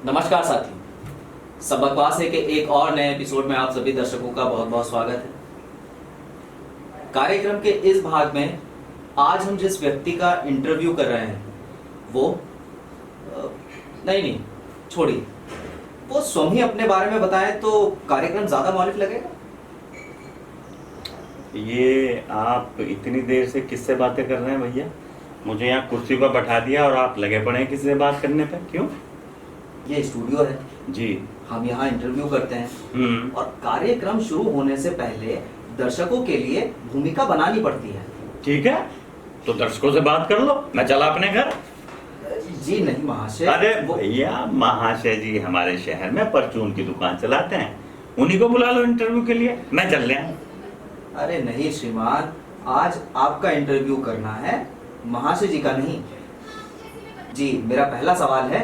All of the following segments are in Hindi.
नमस्कार साथी, सब बकवास है कि एक और नए एपिसोड में आप सभी दर्शकों का बहुत बहुत स्वागत है। कार्यक्रम के इस भाग में आज हम जिस व्यक्ति का इंटरव्यू कर रहे हैं वो नहीं छोड़िए, वो स्वयं ही अपने बारे में बताएं तो कार्यक्रम ज्यादा मौलिक लगेगा। ये आप इतनी देर से किससे बातें कर रहे हैं भैया? मुझे यहाँ कुर्सी पर बैठा दिया और आप लगे पड़े हैं किसी से बात करने पे, क्यों? ये स्टूडियो है जी। हम यहाँ इंटरव्यू करते हैं और कार्यक्रम शुरू होने से पहले दर्शकों के लिए भूमिका बनानी पड़ती है। ठीक है, तो दर्शकों से बात कर लो, मैं चला अपने घर। जी नहीं महाशय। अरे भैया, महाशय जी हमारे शहर में परचून की दुकान चलाते हैं, उन्हीं को बुला लो इंटरव्यू के लिए, मैं चल रहा हूँ। अरे नहीं श्रीमान, आज आपका इंटरव्यू करना है, महाशय जी का नहीं। जी मेरा पहला सवाल है।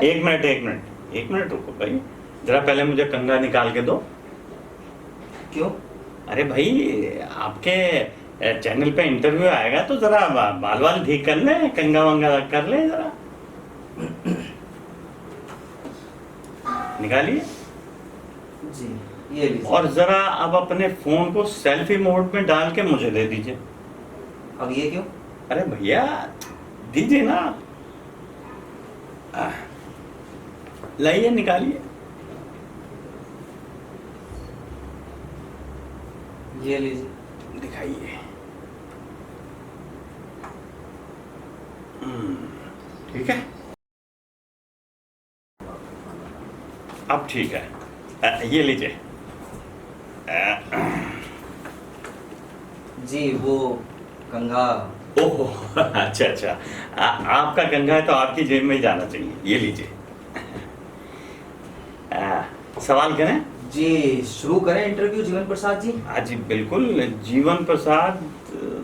एक मिनट रुको भाई, जरा पहले मुझे कंघा निकाल के दो। क्यों? अरे भाई, आपके चैनल पे इंटरव्यू आएगा तो जरा बाल बाल ठीक कर ले, कंघा वंगा कर ले जरा। निकालिए। जी ये लीजिए। और जरा अब अपने फोन को सेल्फी मोड में डाल के मुझे दे दीजिए। अब ये क्यों? अरे भैया दीजिए ना, लाइए निकालिए। ये लीजिए, दिखाइए। ठीक है, अब ठीक है। ये लीजिए। जी वो कंघा। ओह अच्छा, आपका कंघा है तो आपकी जेब में ही जाना चाहिए। ये लीजिए। सवाल करें? जी शुरू करें इंटरव्यू जीवन प्रसाद जी। हाँ जी बिल्कुल, जीवन प्रसाद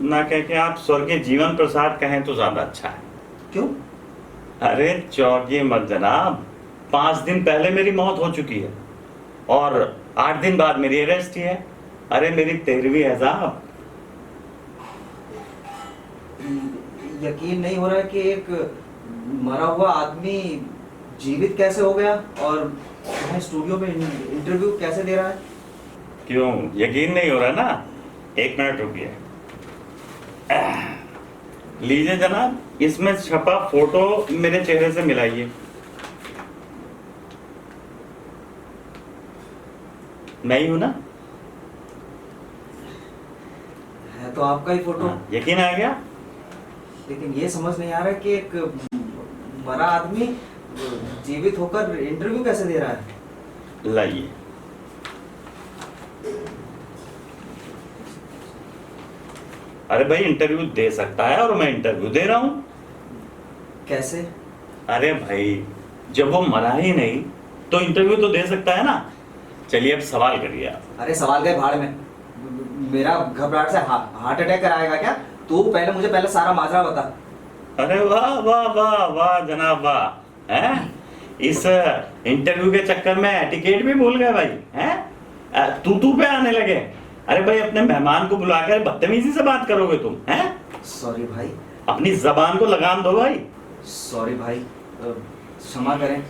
ना कह के आप स्वर्गीय जीवन प्रसाद कहें तो ज्यादा अच्छा है। क्यों? अरे चौंकिए मत जनाब, 5 दिन पहले मेरी मौत हो चुकी है और 8 दिन बाद मेरी अरेस्ट है। अरे मेरी 13वीं है साहब। यकीन नहीं हो रहा है कि एक मरा हुआ आदमी जीवित कैसे हो गया और यहाँ स्टूडियो में इंटरव्यू कैसे दे रहा है। क्यों यकीन नहीं हो रहा ना? 1 मिनट रुकिए। लीजिए जनाब, इसमें छपा फोटो मेरे चेहरे से मिलाइए। मैं ही हूं ना? है तो आपका ही फोटो। यकीन आ गया? लेकिन ये समझ नहीं आ रहा कि एक मरा आदमी जीवित होकर इंटरव्यू कैसे दे रहा है। लाइए। अरे भाई, इंटरव्यू दे सकता है और मैं इंटरव्यू दे रहा हूं। कैसे? अरे भाई, जब वो मरा ही नहीं तो इंटरव्यू तो दे सकता है ना। चलिए अब सवाल करिए आप। अरे सवाल गए भाड़ में, मेरा घबराहट से हार्ट अटैक कराएगा क्या? तू मुझे सारा माजरा बता। अरे वाह वाह वाह वाह जनाब वाह, हैं? इस इंटरव्यू के चक्कर में एटिकेट भी भूल गए भाई, हैं? तू पे आने लगे। अरे भाई, अपने मेहमान को बुलाकर बदतमीजी से बात करोगे तुम, हैं? सॉरी भाई। अपनी जबान को लगाम दो भाई। सॉरी भाई, क्षमा करें,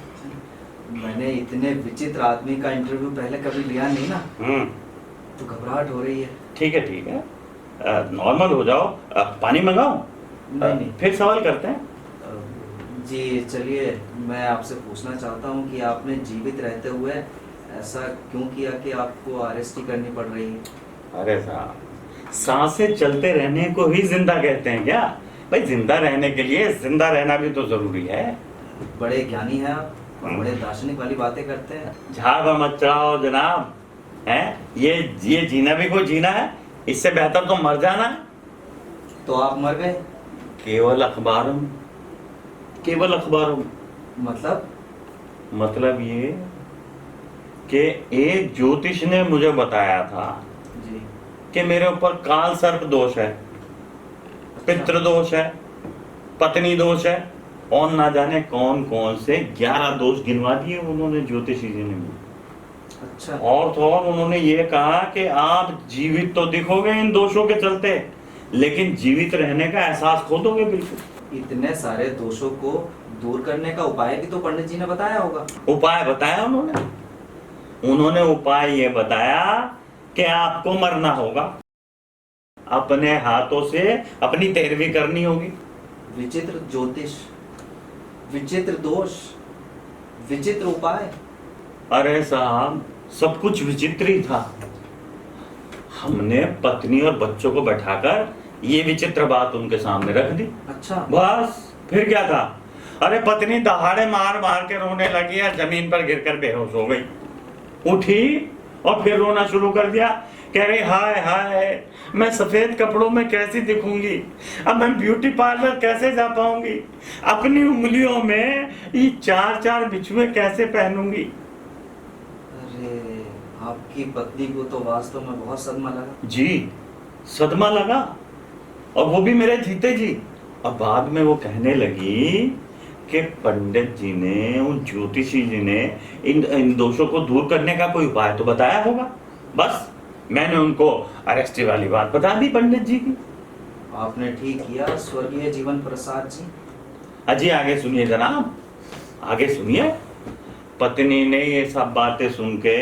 मैंने इतने विचित्र आदमी का इंटरव्यू पहले कभी लिया नहीं ना, तो घबराहट हो रही है। ठीक है, नॉर्मल हो जाओ। पानी मंगाऊं? नहीं। फिर सवाल करते हैं। जी चलिए, मैं आपसे पूछना चाहता हूँ कि आपने जीवित रहते हुए ऐसा क्यों किया कि आपको अरेस्ट ही करनी पड़ रही है। अरे साहब, सांसें चलते रहने को ही जिंदा कहते हैं क्या भाई? जिंदा रहने के लिए जिंदा रहना भी तो जरूरी है। बड़े ज्ञानी हैं आप, बड़े दार्शनिक वाली बातें करते हैं। झाड़ मत चढ़ाओ जनाब, हैं? ये जीना भी कोई जीना है, इससे बेहतर तो मर जाना है। तो आप मर गए? केवल अखबारों। मतलब ये कि एक ज्योतिष ने मुझे बताया था जी कि मेरे ऊपर काल सर्प दोष है, पितृ दोष है, पत्नी दोष है और ना जाने कौन कौन से 11 दोष गिनवा दिए उन्होंने, ज्योतिषी जी ने। अच्छा। और तो और उन्होंने ये कहा कि आप जीवित तो दिखोगे इन दोषों के चलते, लेकिन जीवित रहने का एहसास खो दोगे बिल्कुल। इतने सारे दोषों को दूर करने का उपाय भी तो पंडित जी ने बताया होगा। उपाय बताया उन्होंने उपाय ये बताया कि आपको मरना होगा, अपने हाथों से अपनी पैरवी करनी होगी। विचित्र ज्योतिष, विचित्र दोष, विचित्र उपाय। अरे साहब, सब कुछ विचित्र ही था। हमने पत्नी और बच्चों को बैठाकर ये विचित्र बात उनके सामने रख दी। अच्छा। बस फिर क्या था? अरे पत्नी दहाड़े मार मार के रोने लगी और जमीन पर गिरकर बेहोश हो गई। उठी और फिर रोना शुरू कर दिया, कह रही हाय हाय, मैं सफेद कपड़ों में कैसी दिखूंगी, अब मैं ब्यूटी पार्लर कैसे जा पाऊंगी, अपनी उंगलियों में ये 4-4 बिछुए कैसे पहनूंगी। अरे आपकी पत्नी को तो वास्तव में बहुत सदमा लगा। जी, सदमा लगा, और वो भी मेरे जीते जी। अब बाद में वो कहने लगी कि पंडित जी ने, उन ज्योतिषी जी ने इन दोषों को दूर करने का कोई उपाय तो बताया होगा। बस मैंने उनको अरेस्टी वाली बात बता दी पंडित जी की। आपने ठीक किया स्वर्गीय जीवन प्रसाद जी। अजी आगे सुनिए जनाब, आगे सुनिए। पत्नी ने ये सब बातें सुन के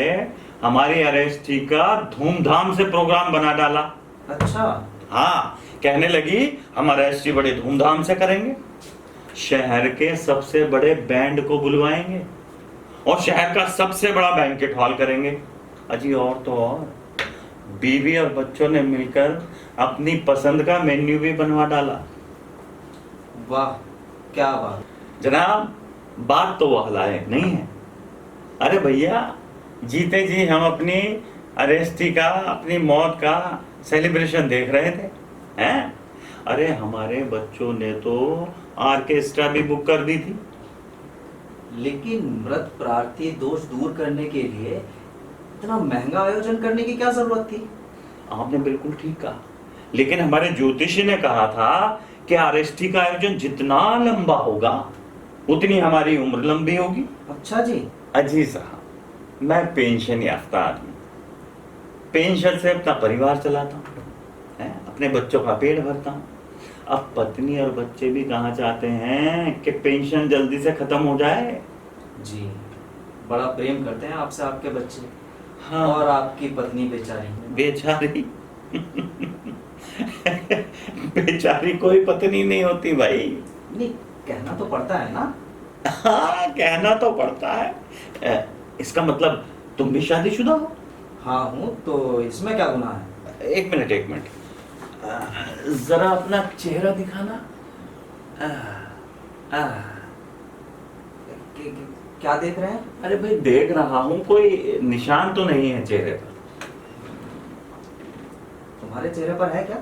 हमारी अरेस्टी का धूमधाम से प्रोग्राम बना डाला। अच्छा। हाँ, कहने लगी हम अरेस्टी बड़े धूमधाम से करेंगे, शहर के सबसे बड़े बैंड को बुलवाएंगे और शहर का सबसे बड़ा बैंकेट हॉल करेंगे। अजी और तो और, बीवी और बच्चों ने मिलकर अपनी पसंद का मेन्यू भी बनवा डाला। वाह, क्या बात। जनाब, बात तो वो हलायक नहीं है। अरे भैया, जीते जी हम अपनी अरेस्टी का, अपनी मौत का सेलिब्रेशन देख रहे थे, हैं? अरे हमारे बच्चों ने तो ऑर्केस्ट्रा भी बुक कर दी थी। लेकिन मृत प्रार्थी दोष दूर करने के लिए इतना महंगा आयोजन करने की क्या जरूरत थी? आपने बिल्कुल ठीक कहा, लेकिन हमारे ज्योतिषी ने कहा था कि अरेस्टी का आयोजन जितना लंबा होगा उतनी हमारी उम्र लंबी होगी। अच्छा जी। अजी साहब, मैं पेंशन याफ्ता आदमी, पेंशन से अपना परिवार चलाता हूँ, अपने बच्चों का पेट भरता हूँ। अब पत्नी और बच्चे भी कहाँ चाहते हैं कि पेंशन जल्दी से खत्म हो जाए। जी, बड़ा प्रेम करते हैं आपसे आपके बच्चे। हाँ। और आपकी पत्नी बेचारी। बेचारी बेचारी कोई पत्नी नहीं होती भाई। नहीं, कहना तो पड़ता है ना। हाँ, कहना तो पड़ता है। इसका मतलब तुम भी शादीशुदा हो? हाँ हूँ, तो इसमें क्या गुनाह है? एक मिनट, जरा अपना चेहरा दिखाना। क्या देख रहे हैं? अरे भाई, देख रहा हूँ, कोई निशान तो नहीं है चेहरे पर? तुम्हारे चेहरे पर है क्या?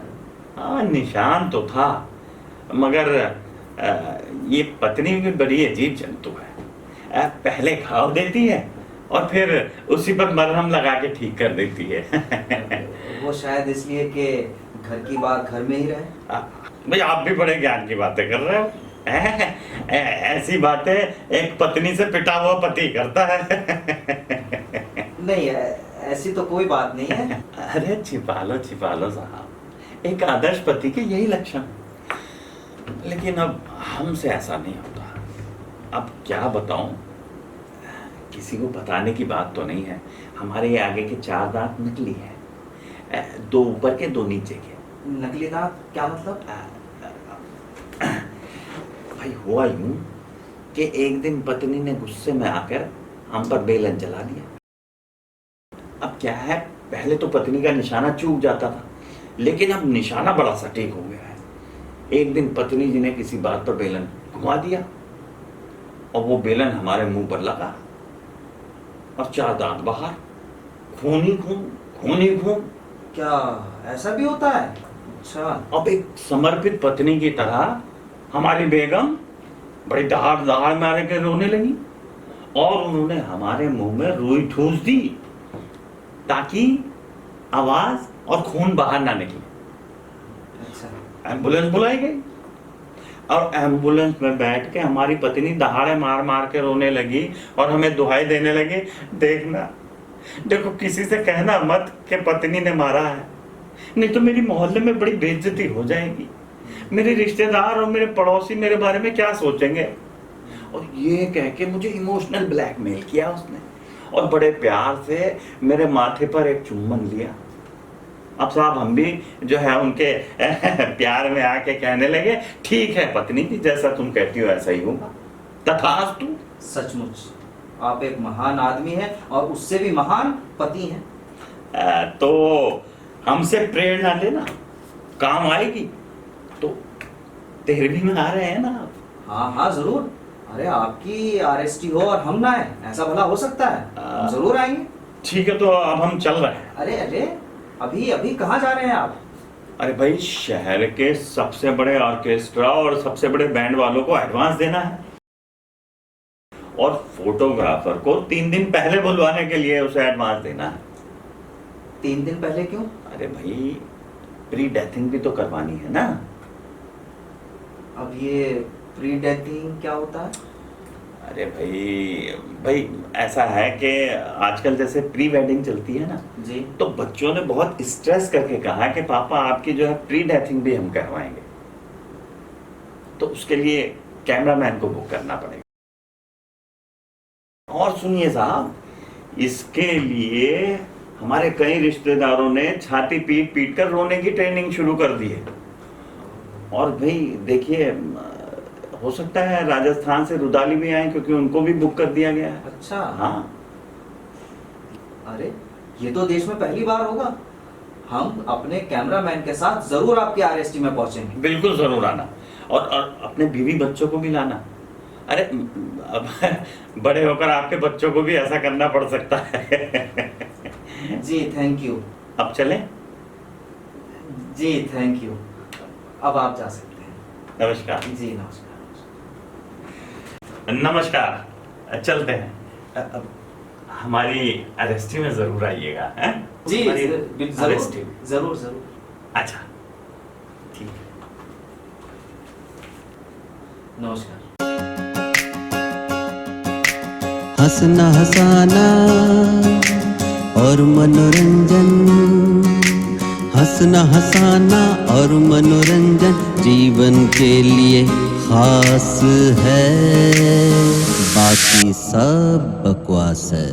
हाँ, निशान तो था, मगर ये पत्नी भी बड़ी अजीब जंतु है। पहले घाव देती है और फिर उसी पर मरहम लगा के ठीक कर देती है। वो शायद इसलिए कि घर की बात घर में ही रहे। भाई, आप भी बड़े ज्ञान की बातें कर रहे हो। ऐसी बातें एक पत्नी से पिटा हुआ पति करता है। नहीं, ऐसी तो कोई बात नहीं है। अरे छिपा लो साहब, एक आदर्श पति के यही लक्षण। लेकिन अब हमसे ऐसा नहीं होता। अब क्या बताऊं, किसी को बताने की बात तो नहीं है। हमारे ये आगे के 4 दांत नकली है, 2 ऊपर के 2 नीचे के। नकली दांत क्या मतलब? भाई, हुआ यूं कि एक दिन पत्नी ने गुस्से में आकर हम पर बेलन चला दिया। अब क्या है, पहले तो पत्नी का निशाना चूक जाता था, लेकिन अब निशाना बड़ा सटीक हो गया है। एक दिन पत्नी जी ने किसी बात पर बेलन घुमा दिया और वो बेलन हमारे मुंह पर लगा और 4 दांत बाहर, खून ही खून। क्या ऐसा भी होता है? अच्छा। अब एक समर्पित पत्नी की तरह हमारी बेगम बड़ी दहाड़ मारे के रोने लगी और उन्होंने हमारे मुंह में रुई ठूस दी ताकि आवाज और खून बाहर ना निकले। अच्छा। एम्बुलेंस बुलाई गई और एम्बुलेंस में बैठ के हमारी पत्नी दहाड़े मार के रोने लगी और हमें दुहाई देने लगी, देखो किसी से कहना मत कि पत्नी ने मारा है, नहीं तो मेरी मोहल्ले में बड़ी बेइज्जती हो जाएगी। मेरे रिश्तेदार और मेरे पड़ोसी मेरे बारे में क्या सोचेंगे। और ये कह के मुझे इमोशनल ब्लैकमेल किया उसने, और बड़े प्यार से मेरे माथे पर एक चुम्बन लिया। अब साहब हम भी जो है उनके प्यार में आके कहने लगे, ठीक है पत्नी जी, जैसा तुम कहती हो ऐसा ही होगा, तथास्तु। सचमुच आप एक महान आदमी हैं और उससे भी महान पति हैं। तो हमसे प्रेरणा लेना, काम आएगी। तो 13वीं में आ रहे हैं ना आप? हाँ हाँ जरूर। अरे आपकी आरएसटी हो और हम ना आए, ऐसा भला हो सकता है? हम जरूर आएंगे। ठीक है, तो अब हम चल रहे हैं। अरे अरे अभी अभी कहाँ जा रहे हैं आप? अरे भाई, शहर के सबसे बड़े ऑर्केस्ट्रा और सबसे बड़े बैंड वालों को एडवांस देना है, और फोटोग्राफर को 3 दिन पहले बुलवाने के लिए उसे एडवांस देना है। 3 दिन पहले क्यों? अरे भाई, प्री डेथिंग भी तो करवानी है ना। अब ये प्री डेथिंग क्या होता है? अरे भाई ऐसा है कि आजकल जैसे प्री वेडिंग चलती है ना जी, तो बच्चों ने बहुत स्ट्रेस करके कहा कि पापा आपकी जो है प्री डेथिंग भी हम करवाएंगे, तो उसके लिए कैमरामैन को बुक करना पड़ेगा। और सुनिए साहब, इसके लिए हमारे कई रिश्तेदारों ने छाती पीट पीट कर रोने की ट्रेनिंग शुरू कर दी है। और भाई देखिए, हो सकता है राजस्थान से रुदाली भी आए, क्योंकि उनको भी बुक कर दिया गया है। अच्छा। हाँ। अरे ये तो देश में पहली बार होगा। हम अपने कैमरामैन के साथ जरूर आपके आरएसटी में पहुंचेंगे। बिल्कुल जरूर आना, और अपने बीवी बच्चों को भी लाना। अरे अब बड़े होकर आपके बच्चों को भी ऐसा करना पड़ सकता है। जी थैंक यू। अब चलें? जी थैंक यू। अब आप जा सकते हैं। नमस्कार। जी नमस्कार। नमस्कार, चलते हैं। अब हमारी अरेस्टी में जरूर आइएगा, हैं? जी हमारी जरूर अरेस्टी। जरूर जरूर। अच्छा, ठीक है। नमस्कार। हंसना हंसाना और मनोरंजन, हंसना हंसाना और मनोरंजन जीवन के लिए खास है, बाकी सब बकवास है।